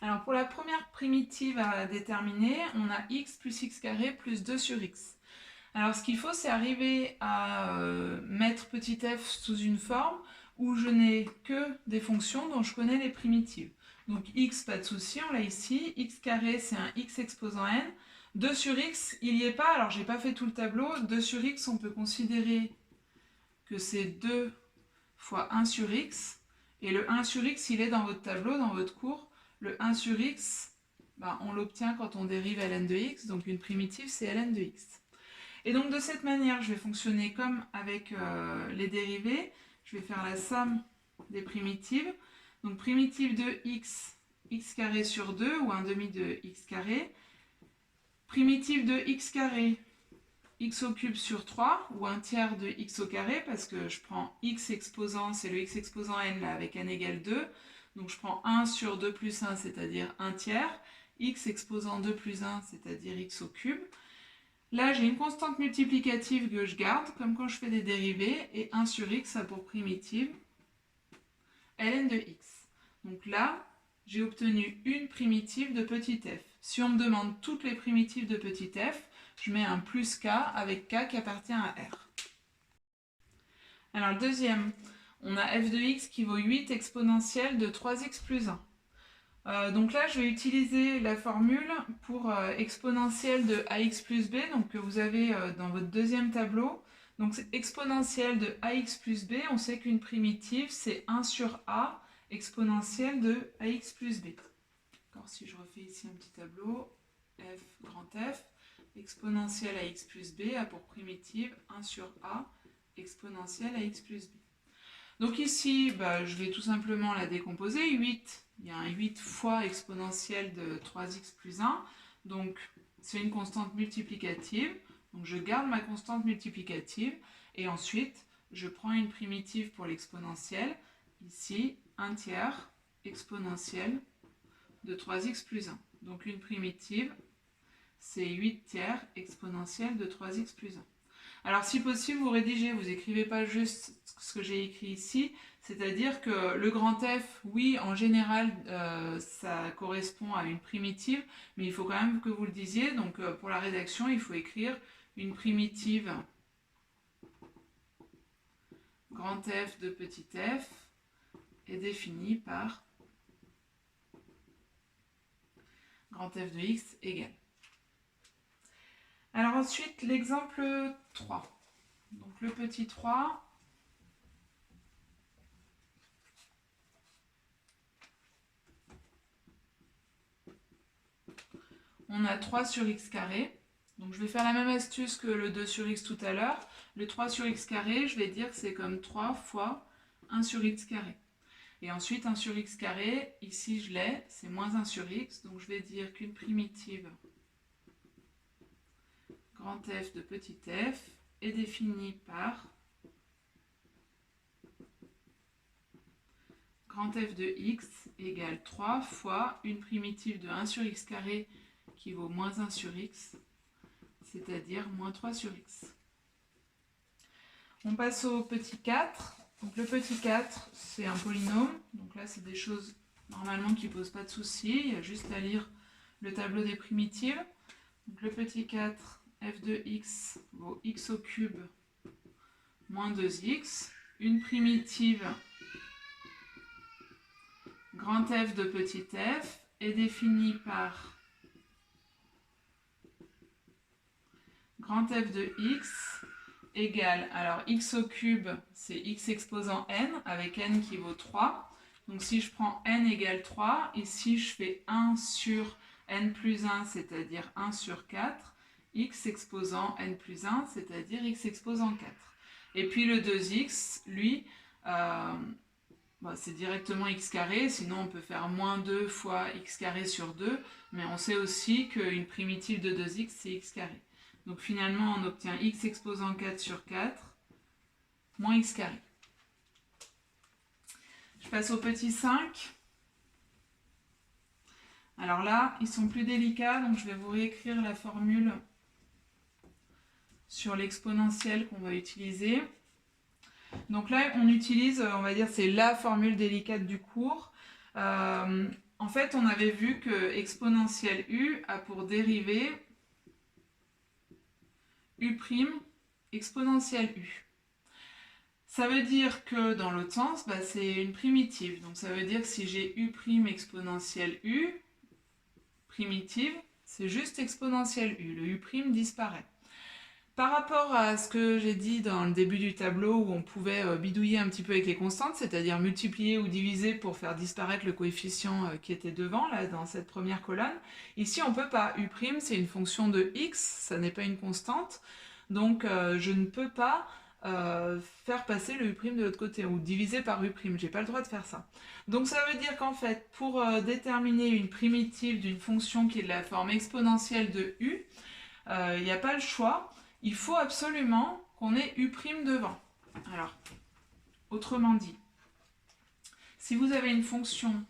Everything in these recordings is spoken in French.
Alors pour la première primitive à déterminer, on a x plus x carré plus 2 sur x. Alors ce qu'il faut, c'est arriver à mettre petit f sous une forme où je n'ai que des fonctions dont je connais les primitives. Donc x, pas de souci, on l'a ici. X carré, c'est un x exposant n. 2 sur x, il n'y est pas, alors j'ai pas fait tout le tableau. 2 sur x, on peut considérer que c'est 2 fois 1 sur x. Et le 1 sur x, il est dans votre tableau, dans votre cours. Le 1 sur x, on l'obtient quand on dérive ln de x, donc une primitive, c'est ln de x. Et donc de cette manière, je vais fonctionner comme avec les dérivés. Je vais faire la somme des primitives. Donc primitive de x, x carré sur 2, ou 1 demi de x carré. Primitive de x carré, x au cube sur 3, ou 1 tiers de x au carré, parce que je prends x exposant, c'est le x exposant n là, avec n égale 2. Donc je prends 1 sur 2 plus 1, c'est-à-dire 1 tiers. X exposant 2 plus 1, c'est-à-dire x au cube. Là, j'ai une constante multiplicative que je garde, comme quand je fais des dérivés, et 1 sur x a pour primitive ln de x. Donc là, j'ai obtenu une primitive de petit f. Si on me demande toutes les primitives de petit f, je mets un plus k avec k qui appartient à r. Alors, deuxième, on a f de x qui vaut 8 exponentielle de 3x plus 1. Donc là, je vais utiliser la formule pour exponentielle de ax plus b, donc que vous avez dans votre deuxième tableau. Donc exponentielle de ax plus b, on sait qu'une primitive, c'est 1 sur a exponentielle de ax plus b. Alors, si je refais ici un petit tableau, f grand F, exponentielle ax plus b a pour primitive 1 sur a exponentielle ax plus b. Donc ici, je vais tout simplement la décomposer. 8, il y a un 8 fois exponentielle de 3x plus 1. Donc c'est une constante multiplicative. Donc je garde ma constante multiplicative. Et ensuite, je prends une primitive pour l'exponentielle. Ici, 1 tiers exponentielle de 3x plus 1. Donc une primitive, c'est 8 tiers exponentielle de 3x plus 1. Alors si possible, vous rédigez, vous n'écrivez pas juste ce que j'ai écrit ici, c'est-à-dire que le grand F, oui, en général, ça correspond à une primitive, mais il faut quand même que vous le disiez. Donc pour la rédaction, il faut écrire une primitive grand F de petit f est définie par grand F de x égale. Alors ensuite, l'exemple 3. Donc le petit 3, on a 3 sur x carré. Donc je vais faire la même astuce que le 2 sur x tout à l'heure. Le 3 sur x carré, je vais dire que c'est comme 3 fois 1 sur x carré. Et ensuite 1 sur x carré, ici je l'ai, c'est moins 1 sur x. Donc je vais dire qu'une primitive grand F de petit f est définie par grand F de x égale 3 fois une primitive de 1 sur x carré qui vaut moins 1 sur x, c'est-à-dire moins 3 sur x. On passe au petit 4. Donc le petit 4, c'est un polynôme. Donc là, c'est des choses normalement qui ne posent pas de soucis. Il y a juste à lire le tableau des primitives. Donc le petit 4, f de x vaut x au cube moins 2x. Une primitive grand F de petit f est définie par grand F de x égale, alors x au cube, c'est x exposant n, avec n qui vaut 3. Donc si je prends n égale 3, ici je fais 1 sur n plus 1, c'est-à-dire 1 sur 4, x exposant n plus 1, c'est-à-dire x exposant 4. Et puis le 2x, lui, c'est directement x carré, sinon on peut faire moins 2 fois x carré sur 2, mais on sait aussi qu'une primitive de 2x, c'est x carré. Donc finalement, on obtient x exposant 4 sur 4 moins x carré. Je passe au petit 5. Alors là, ils sont plus délicats, donc je vais vous réécrire la formule sur l'exponentielle qu'on va utiliser. Donc là, on utilise, on va dire, c'est la formule délicate du cours. en fait, on avait vu que exponentielle u a pour dérivée u' exponentielle u. Ça veut dire que dans l'autre sens, bah, c'est une primitive. Donc ça veut dire que si j'ai u' exponentielle u, primitive, c'est juste exponentielle u. Le u' disparaît. Par rapport à ce que j'ai dit dans le début du tableau où on pouvait bidouiller un petit peu avec les constantes, c'est-à-dire multiplier ou diviser pour faire disparaître le coefficient qui était devant, là, dans cette première colonne, ici on ne peut pas. U', c'est une fonction de x, ça n'est pas une constante, donc je ne peux pas faire passer le u' de l'autre côté, ou diviser par u', j'ai pas le droit de faire ça. Donc ça veut dire qu'en fait, pour déterminer une primitive d'une fonction qui est de la forme exponentielle de u, il n'y a pas le choix. Il faut absolument qu'on ait u' devant. Alors, autrement dit, si vous avez une fonction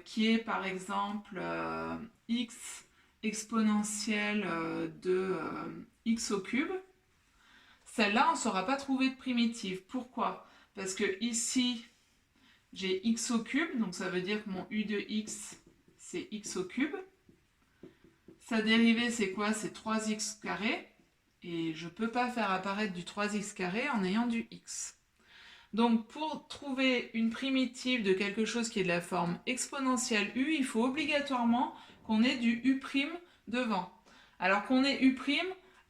qui est par exemple x exponentielle de x au cube, celle-là, on ne saura pas trouver de primitive. Pourquoi? Parce que ici, j'ai x au cube, donc ça veut dire que mon u de x, c'est x au cube. Sa dérivée, c'est quoi? C'est 3x carré. Et je ne peux pas faire apparaître du 3x carré en ayant du x. Donc, pour trouver une primitive de quelque chose qui est de la forme exponentielle u, il faut obligatoirement qu'on ait du u' devant. Alors qu'on ait u'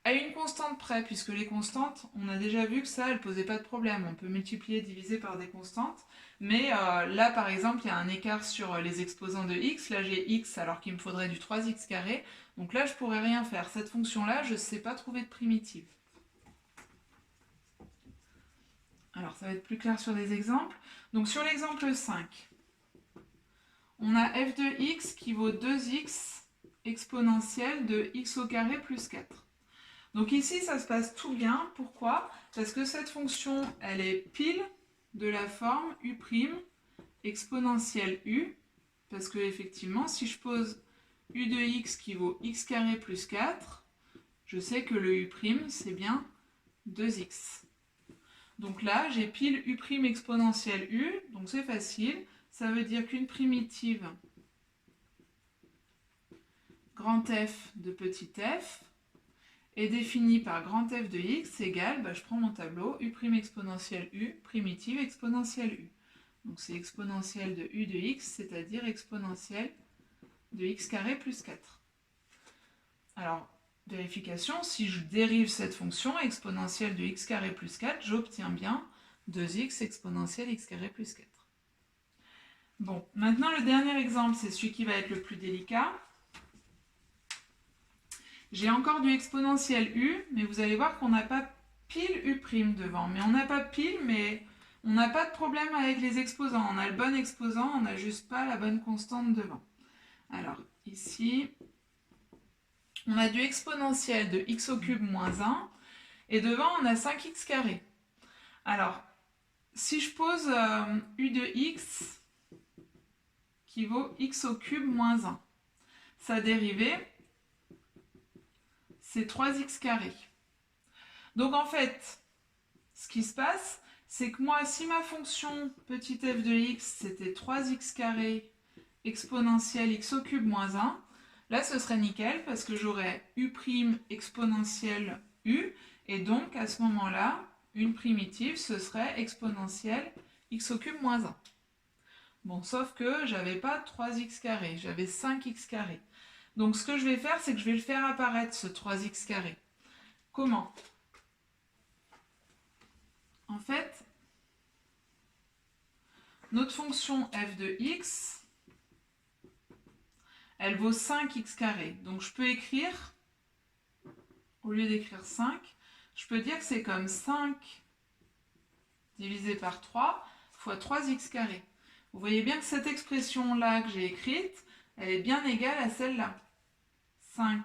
à une constante près, puisque les constantes, on a déjà vu que ça, elles ne posaient pas de problème. On peut multiplier, diviser par des constantes. Mais là, par exemple, il y a un écart sur les exposants de x. Là, j'ai x alors qu'il me faudrait du 3x carré. Donc là, je ne pourrais rien faire. Cette fonction-là, je ne sais pas trouver de primitive. Alors, ça va être plus clair sur des exemples. Donc, sur l'exemple 5, on a f de x qui vaut 2x exponentielle de x au carré plus 4. Donc ici, ça se passe tout bien. Pourquoi? Parce que cette fonction, elle est pile de la forme u' exponentielle u. Parce que effectivement, si je pose u de x qui vaut x carré plus 4, je sais que le u', c'est bien 2x. Donc là, j'ai pile u' exponentielle u, donc c'est facile. Ça veut dire qu'une primitive grand F de petit f est définie par grand F de x égale, je prends mon tableau, u' exponentielle u, primitive exponentielle u. Donc c'est exponentielle de u de x, c'est-à-dire exponentielle de x carré plus 4. Alors, vérification, si je dérive cette fonction exponentielle de x carré plus 4, j'obtiens bien 2x exponentielle x carré plus 4. Bon, maintenant le dernier exemple, c'est celui qui va être le plus délicat. J'ai encore du exponentiel u, mais vous allez voir qu'on n'a pas pile u' devant. Mais on n'a pas pile, mais on n'a pas de problème avec les exposants. On a le bon exposant, on n'a juste pas la bonne constante devant. Alors, ici, on a du exponentiel de x au cube moins 1, et devant, on a 5x carré. Alors, si je pose u de x qui vaut x au cube moins 1, sa dérivée, c'est 3x carré. Donc en fait, ce qui se passe, c'est que moi, si ma fonction petit f de x, c'était 3x carré exponentielle x au cube moins 1, là ce serait nickel parce que j'aurais u' exponentielle u, et donc à ce moment-là, une primitive, ce serait exponentielle x au cube moins 1. Bon, sauf que j'avais pas 3x carré, j'avais 5x carré. Donc ce que je vais faire, c'est que je vais le faire apparaître, ce 3x carré. Comment? En fait, notre fonction f de x, elle vaut 5x carré. Donc je peux écrire, au lieu d'écrire 5, je peux dire que c'est comme 5 divisé par 3 fois 3x carré. Vous voyez bien que cette expression-là que j'ai écrite, elle est bien égale à celle-là. 5,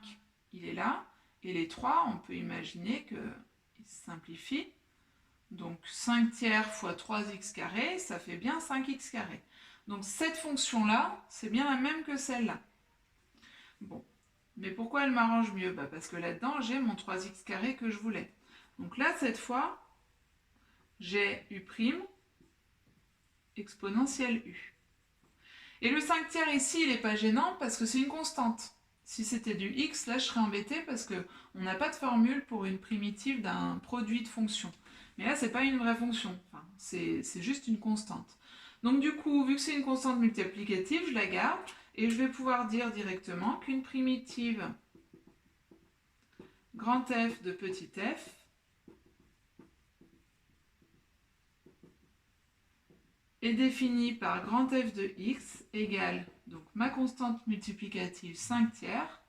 il est là, et les 3, on peut imaginer qu'ils se simplifient. Donc 5 tiers fois 3x carré, ça fait bien 5x carré. Donc cette fonction-là, c'est bien la même que celle-là. Bon, mais pourquoi elle m'arrange mieux? Parce que là-dedans, j'ai mon 3x carré que je voulais. Donc là, cette fois, j'ai u' exponentielle u. Et le 5 tiers ici, il n'est pas gênant parce que c'est une constante. Si c'était du x, là je serais embêtée parce qu'on n'a pas de formule pour une primitive d'un produit de fonction. Mais là, c'est pas une vraie fonction, enfin, c'est juste une constante. Donc du coup, vu que c'est une constante multiplicative, je la garde et je vais pouvoir dire directement qu'une primitive grand F de petit f est définie par grand F de x égale donc ma constante multiplicative 5 tiers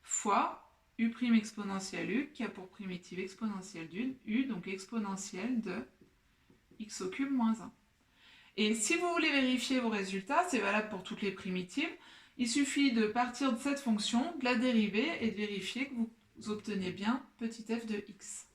fois u' exponentielle u qui a pour primitive exponentielle d'une u, donc exponentielle de x au cube moins 1. Et si vous voulez vérifier vos résultats, c'est valable pour toutes les primitives, il suffit de partir de cette fonction, de la dériver et de vérifier que vous obtenez bien petit f de x.